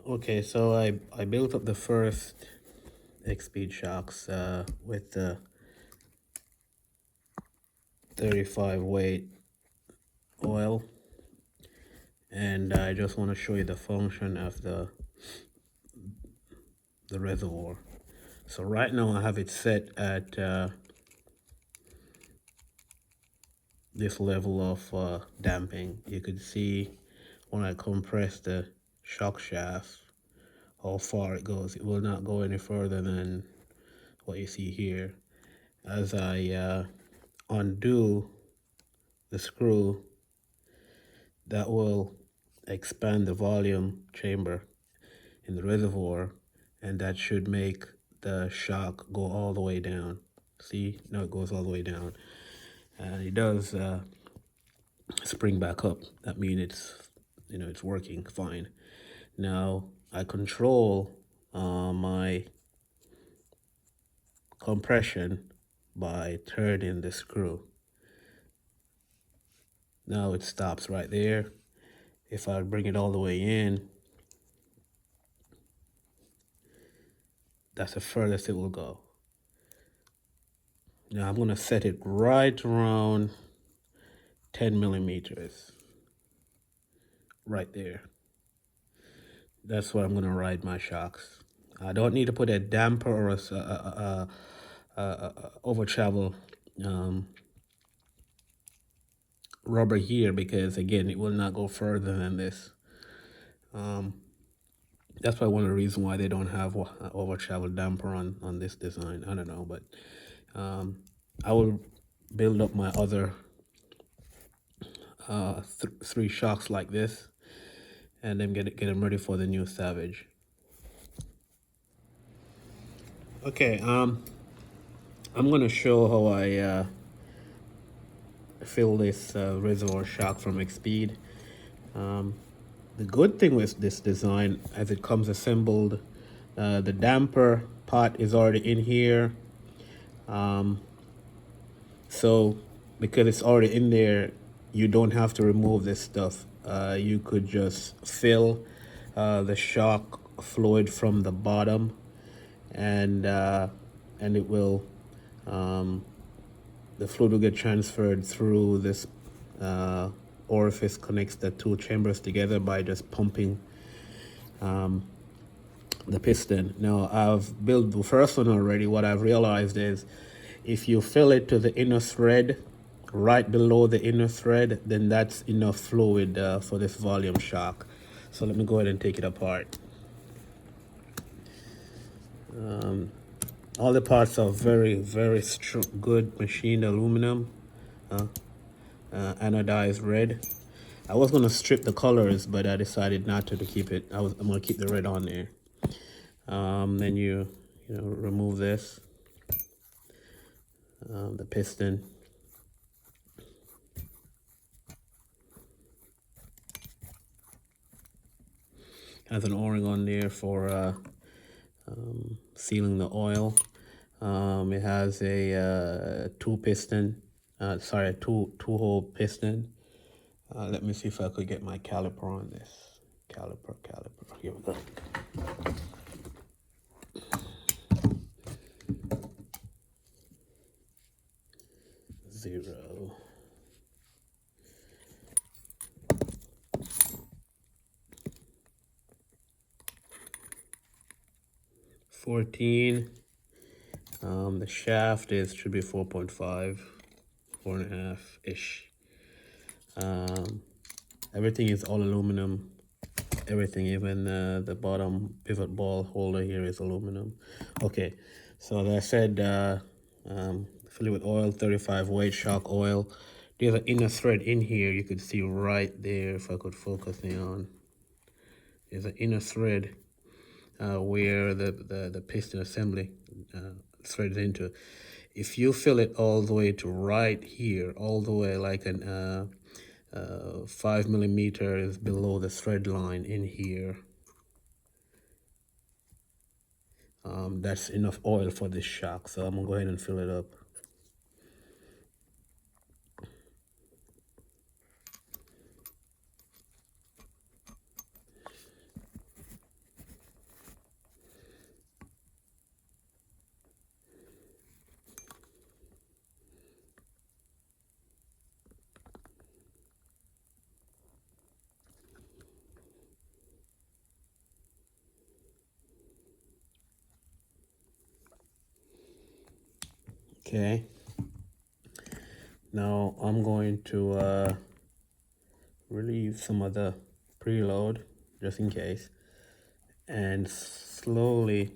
Okay, so I built up the first XSpede shocks with the 35 weight oil, and I just want to show you the function of the reservoir. So right now I have it set at this level of damping. You could see when I compress the shock shaft how far it goes. It will not go any further than what you see here. As I undo the screw, that will expand the volume chamber in the reservoir, and that should make the shock go all the way down. See, now it goes all the way down, and it does spring back up. That means it's working fine. Now I control my compression by turning the screw. Now it stops right there. If I bring it all the way in, that's the furthest it will go. Now I'm gonna set it right around 10 millimeters, right there. That's where I'm gonna ride my shocks. I don't need to put a damper or a over travel rubber here, because again, it will not go further than this. That's probably one of the reasons why they don't have over travel damper on this design. I don't know, but I will build up my other three shocks like this, and then get them ready for the new Savage. Okay, I'm gonna show how I fill this reservoir shock from XSpede. The good thing with this design, as it comes assembled, the damper pot is already in here. So because it's already in there, you don't have to remove this stuff. You could just fill the shock fluid from the bottom, and it will the fluid will get transferred through this orifice, connects the two chambers together by just pumping the piston. Now I've built the first one already. What I've realized is if you fill it to the inner thread, right below the inner thread, then that's enough fluid for this volume shock. So let me go ahead and take it apart. All the parts are very, very good machined aluminum, anodized red. I was gonna strip the colors, but I decided not to keep it. I'm gonna keep the red on there. Then you remove this, the piston. Has an O-ring on there for sealing the oil. It has a two hole piston. Let me see if I could get my caliper on this. Caliper. Here we go. Zero. $14. The shaft should be 4.5, 4.5 ish. Everything is all aluminum. Everything, even the bottom pivot ball holder here is aluminum. Okay, so as I said, fill it with oil, 35 weight shock oil. There's an inner thread in here. You could see right there, if I could focus me on. There's an inner thread where the piston assembly threads into. If you fill it all the way to right here, all the way like an 5 millimeters below the thread line in here, that's enough oil for this shock. So I'm gonna go ahead and fill it up. Okay, now I'm going to relieve some of the preload just in case, and slowly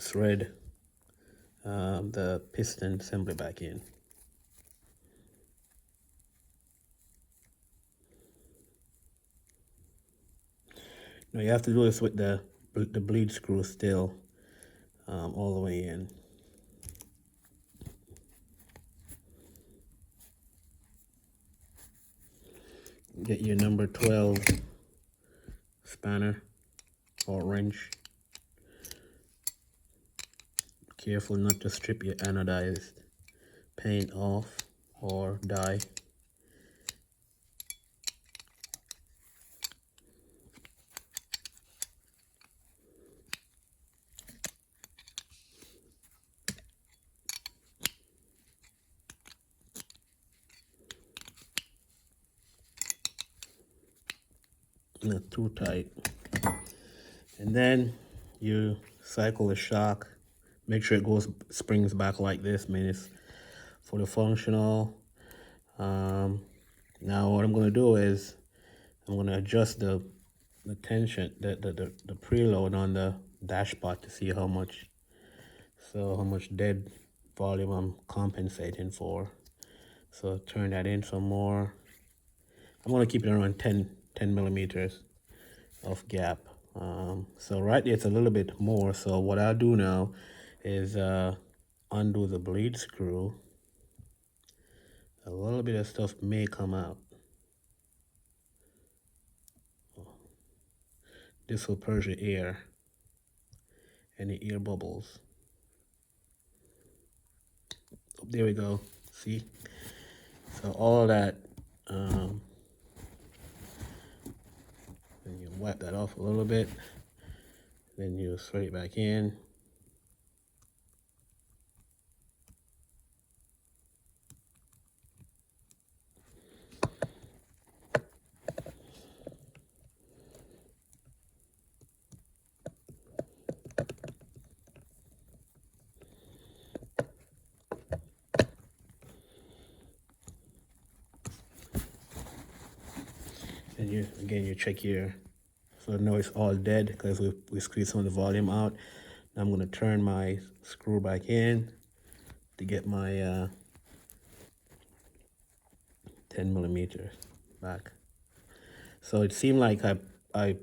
thread the piston assembly back in. Now you have to do this with the bleed screw still all the way in. Get your number 12 spanner or wrench. Careful not to strip your anodized paint off or dye. Not too tight. And then you cycle the shock. Make sure it springs back like this. I mean, it's fully functional. Now what I'm going to do is I'm going to adjust the tension, the preload on the dashpot to see how much dead volume I'm compensating for. So turn that in some more. I'm going to keep it around 10 millimeters of gap. So right there it's a little bit more. So what I'll do now is undo the bleed screw. A little bit of stuff may come out. This will purge the air, any air bubbles. Oh, there we go. See? So all that, then you wipe that off a little bit. Then you thread it back in. And you check here. So now it's all dead because we squeezed some of the volume out. Now I'm going to turn my screw back in to get my 10 millimeters back. So it seemed like I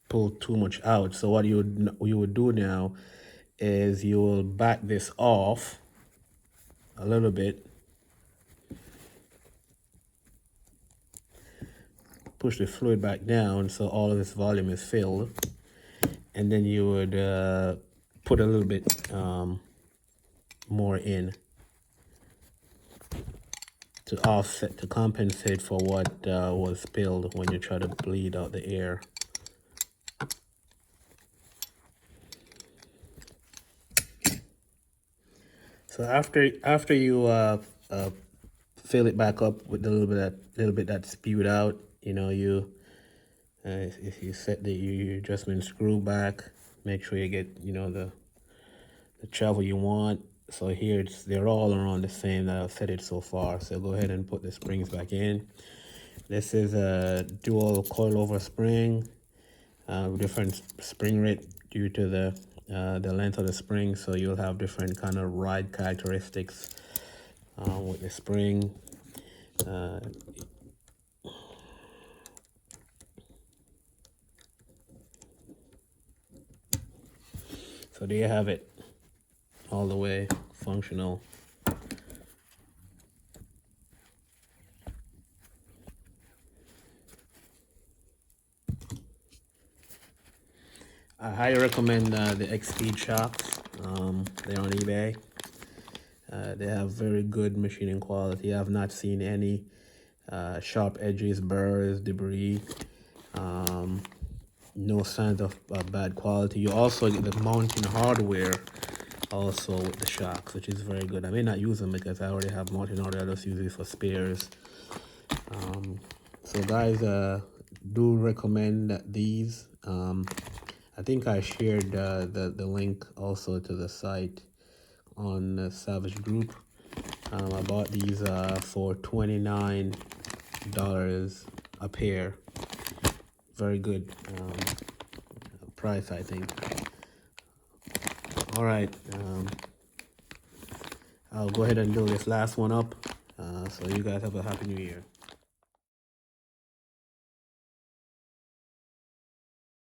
pulled too much out. So what you would do now is you will back this off a little bit. Push the fluid back down so all of this volume is filled, and then you would put a little bit more in to offset, to compensate for what was spilled when you try to bleed out the air. So after you fill it back up with a little bit that spewed out, you know, if you set your adjustment screw back, make sure you get, you know, the travel you want. So here they're all around the same that I've set it so far. So go ahead and put the springs back in. This is a dual coilover spring, different spring rate due to the length of the spring. So you'll have different kind of ride characteristics with the spring. So there you have it, all the way functional. I highly recommend the XSpede shocks. They're on eBay. They have very good machining quality. I've not seen any sharp edges, burrs, debris. No signs of bad quality. You also get the mounting hardware also with the shocks, which is very good. I may not use them because I already have mounting hardware. I just use it for spares. So guys, do recommend these. I think I shared the link also to the site on the Savage Group. I bought these for $29 a pair. Very good price, I think. All right, I'll go ahead and do this last one up. So you guys have a happy new year.